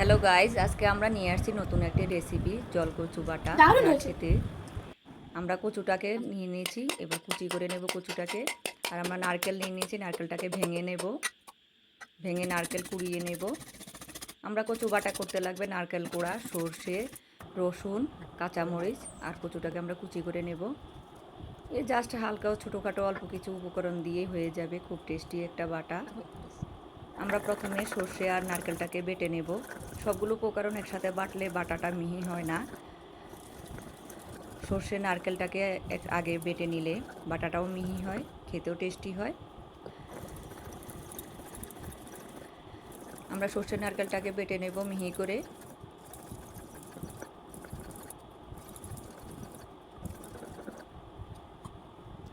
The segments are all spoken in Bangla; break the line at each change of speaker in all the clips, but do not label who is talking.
হ্যালো গাইজ, আজকে আমরা নিয়ে আসছি নতুন একটি রেসিপি, জল কচু বাটা।
দারুণ
যা
হয়েছে।
খেতে আমরা কচুটাকে নিয়ে নিয়েছি, এবার কুচি করে নেব কচুটাকে। আর আমরা নারকেল নিয়ে নিয়েছি, নারকেলটাকে ভেঙে নেব, ভেঙে নারকেল কুড়িয়ে নেব। আমরা কচু বাটা করতে লাগবে নারকেল কোড়া, সর্ষে, রসুন, কাঁচামরিচ আর কচুটাকে আমরা কুচি করে নেব। এই জাস্ট হালকা ছোটোখাটো অল্প কিছু উপকরণ দিয়ে হয়ে যাবে খুব টেস্টি একটা বাটা। আমরা প্রথমে সর্ষে আর নারকেলটাকে বেটে নেব। সবগুলো উপকরণ একসাথে বাটলে বাটাটা মিহি হয় না। সর্ষে নারকেলটাকে আগে বেটে নিলে বাটাটাও মিহি হয়, খেতেও টেস্টি হয়। আমরা সর্ষে নারকেলটাকে বেটে নেব মিহি করে।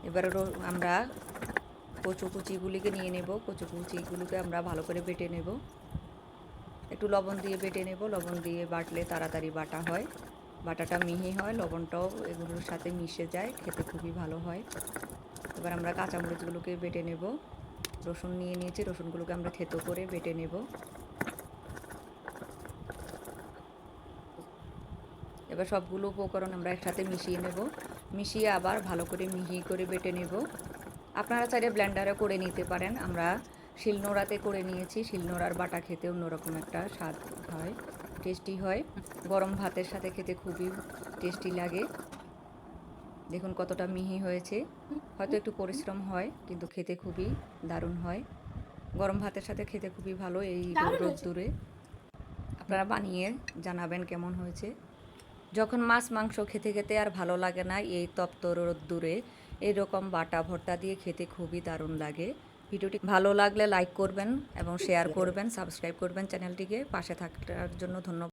এবার আমরা কচু কুচিগুলিকে নিয়ে নেব, কচু কুচিগুলোকে আমরা ভালো করে বেটে নেব। একটু লবণ দিয়ে বেটে নেব, লবণ দিয়ে বাটলে তাড়াতাড়ি বাটা হয়, বাটাটা মিহি হয়, লবণটাও এগুলোর সাথে মিশে যায়, খেতে খুবই ভালো হয়। এবার আমরা কাঁচামরিচগুলোকে বেটে নেব। রসুন নিয়ে নিয়েছি, রসুনগুলোকে আমরা থেতো করে বেটে নেব। এবার সবগুলো উপকরণ আমরা একসাথে মিশিয়ে নেব, মিশিয়ে আবার ভালো করে মিহি করে বেটে নেব। আপনারা চাইলে ব্লেন্ডারে করে নিতে পারেন, আমরা শিলনোড়াতে করে নিয়েছি। শিলনোড়ার বাটা খেতে অন্যরকম একটা স্বাদ হয়, টেস্টি হয়। গরম ভাতের সাথে খেতে খুবই টেস্টি লাগে। দেখুন কতটা মিহি হয়েছে। হয়তো একটু পরিশ্রম হয়, কিন্তু খেতে খুবই দারুণ হয়। গরম ভাতের সাথে খেতে খুবই ভালো এই
দারুণ হয়েছে।
রোদ্দুরে। আপনারা বানিয়ে জানাবেন কেমন হয়েছে। যখন মাছ মাংস খেতে খেতে আর ভালো লাগে না, এই তপ্ত রোদ্দুরে এরকম বাটা ভর্তা দিয়ে খেতে খুবই দারুণ লাগে। ভিডিওটি ভালো লাগলে লাইক করবেন এবং শেয়ার করবেন, সাবস্ক্রাইব করবেন চ্যানেলটিকে। পাশে থাকার জন্য ধন্যবাদ।